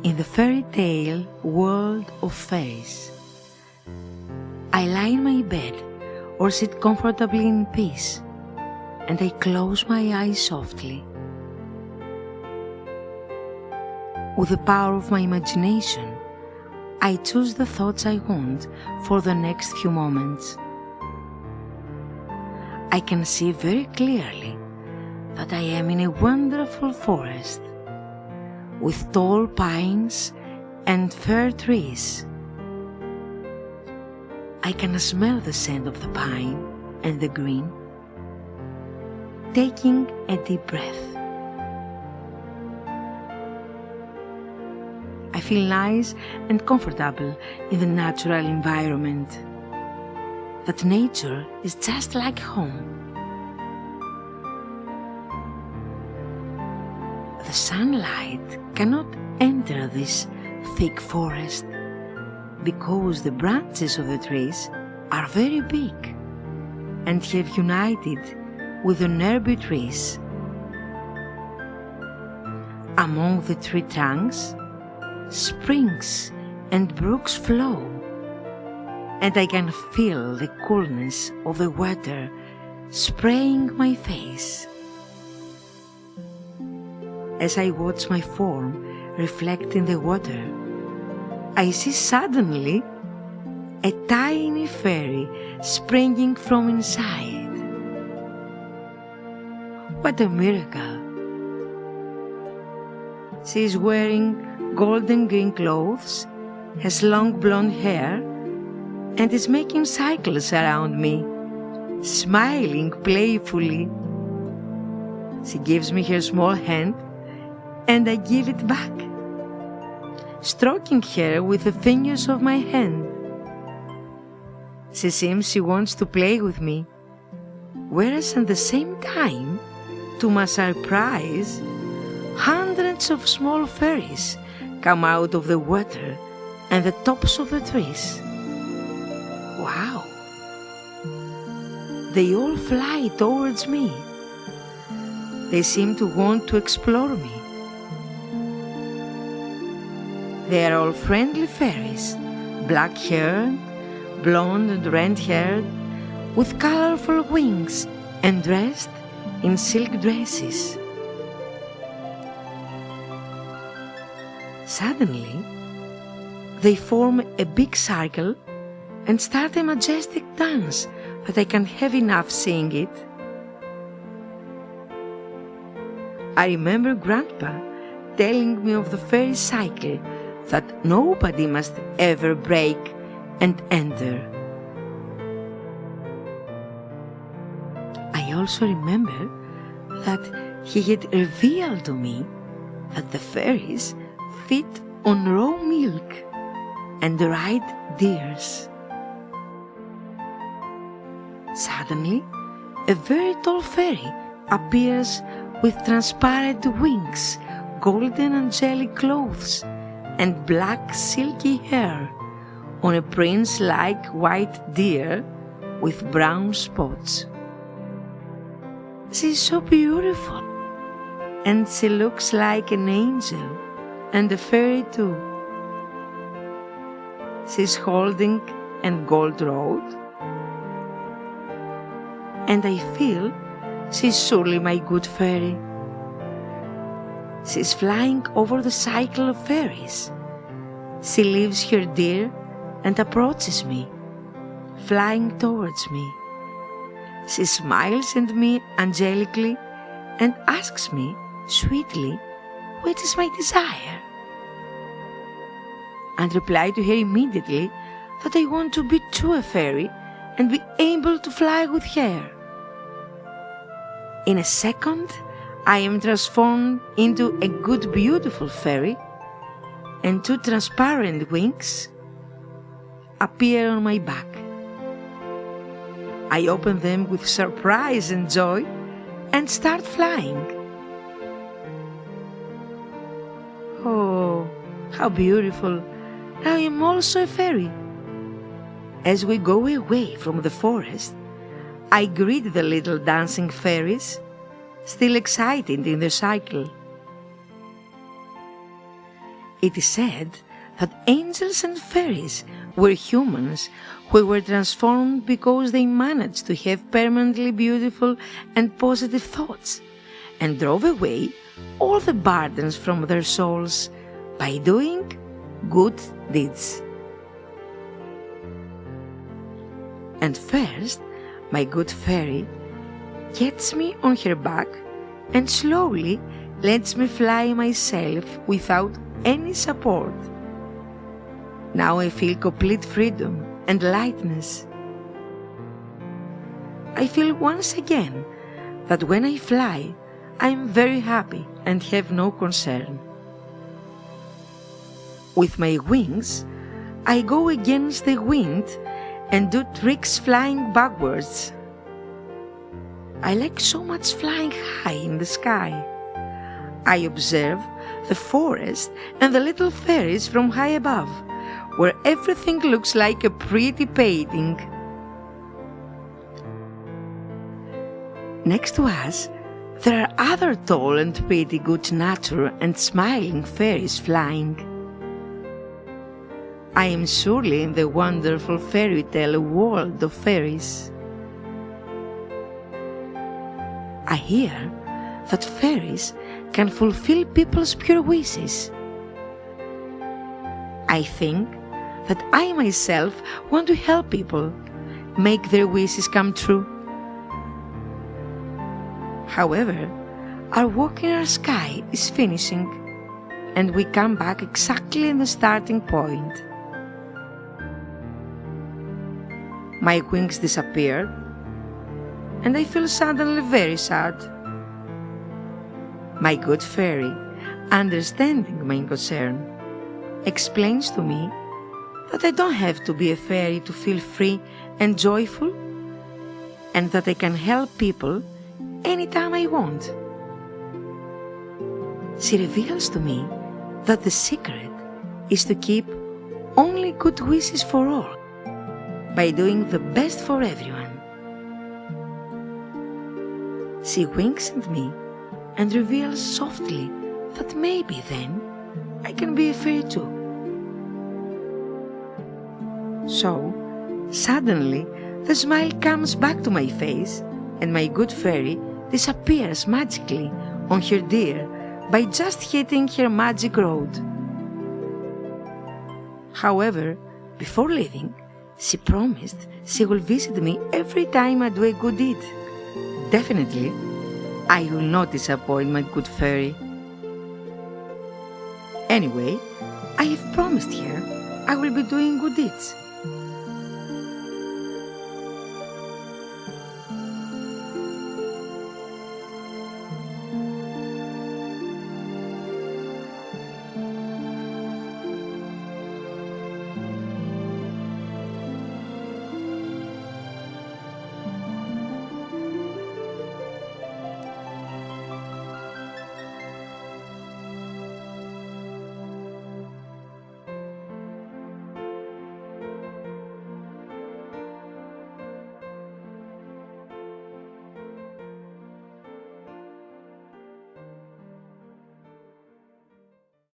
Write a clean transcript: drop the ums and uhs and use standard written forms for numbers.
in the fairy tale world of fairies. I lie in my bed or sit comfortably in peace, and I close my eyes softly. With the power of my imagination, I choose the thoughts I want for the next few moments. I can see very clearly that I am in a wonderful forest with tall pines and fair trees. I can smell the scent of the pine and the green. Taking a deep breath, I feel nice and comfortable in the natural environment. That nature is just like home. The sunlight cannot enter this thick forest because the branches of the trees are very big and have united with the nearby trees. Among the tree trunks, springs and brooks flow, and I can feel the coolness of the water spraying my face. As I watch my form reflect in the water, I see suddenly a tiny fairy springing from inside. What a miracle! She is wearing golden green clothes, has long blonde hair, and is making cycles around me, smiling playfully. She gives me her small hand, and I give it back, stroking her with the fingers of my hand. She seems she wants to play with me, whereas at the same time, to my surprise, hundreds of small fairies come out of the water and the tops of the trees. Wow! They all fly towards me. They seem to want to explore me. They are all friendly fairies, black-haired, blonde and red-haired, with colorful wings and dressed in silk dresses. Suddenly, they form a big circle and start a majestic dance that I can't have enough seeing it. I remember Grandpa telling me of the fairy cycle that nobody must ever break and enter. I also remember that he had revealed to me that the fairies feed on raw milk and ride deers. Suddenly, a very tall fairy appears with transparent wings, golden angelic clothes, and black silky hair on a prince-like white deer with brown spots. She is so beautiful, and she looks like an angel and a fairy too. She's holding a gold rod, and I feel she's surely my good fairy. She's flying over the cycle of fairies. She leaves her deer and approaches me, flying towards me. She smiles at me angelically and asks me sweetly, "What is my desire?" And reply to her immediately that I want to be too a fairy and be able to fly with her. In a second, I am transformed into a good, beautiful fairy, and two transparent wings appear on my back. I open them with surprise and joy and start flying. Oh, how beautiful! Now I am also a fairy. As we go away from the forest, I greet the little dancing fairies, still excited in the cycle. It is said that angels and fairies were humans who were transformed because they managed to have permanently beautiful and positive thoughts and drove away all the burdens from their souls by doing good deeds. And first, my good fairy gets me on her back and slowly lets me fly myself without any support. Now I feel complete freedom and lightness. I feel once again that when I fly, I am very happy and have no concern. With my wings, I go against the wind and do tricks flying backwards. I like so much flying high in the sky. I observe the forest and the little fairies from high above, where everything looks like a pretty painting. Next to us, there are other tall and pretty good natured and smiling fairies flying. I am surely in the wonderful fairy tale world of fairies. I hear that fairies can fulfill people's pure wishes. I think that I myself want to help people make their wishes come true. However, our walk in our sky is finishing, and we come back exactly in the starting point. My wings disappeared, and I feel suddenly very sad. My good fairy, understanding my concern, explains to me that I don't have to be a fairy to feel free and joyful, and that I can help people anytime I want. She reveals to me that the secret is to keep only good wishes for all by doing the best for everyone. She winks at me and reveals softly that maybe then I can be a fairy too. So, suddenly, the smile comes back to my face and my good fairy disappears magically on her deer by just hitting her magic road. However, before leaving, she promised she will visit me every time I do a good deed. Definitely, I will not disappoint my good fairy. Anyway, I have promised her I will be doing good deeds.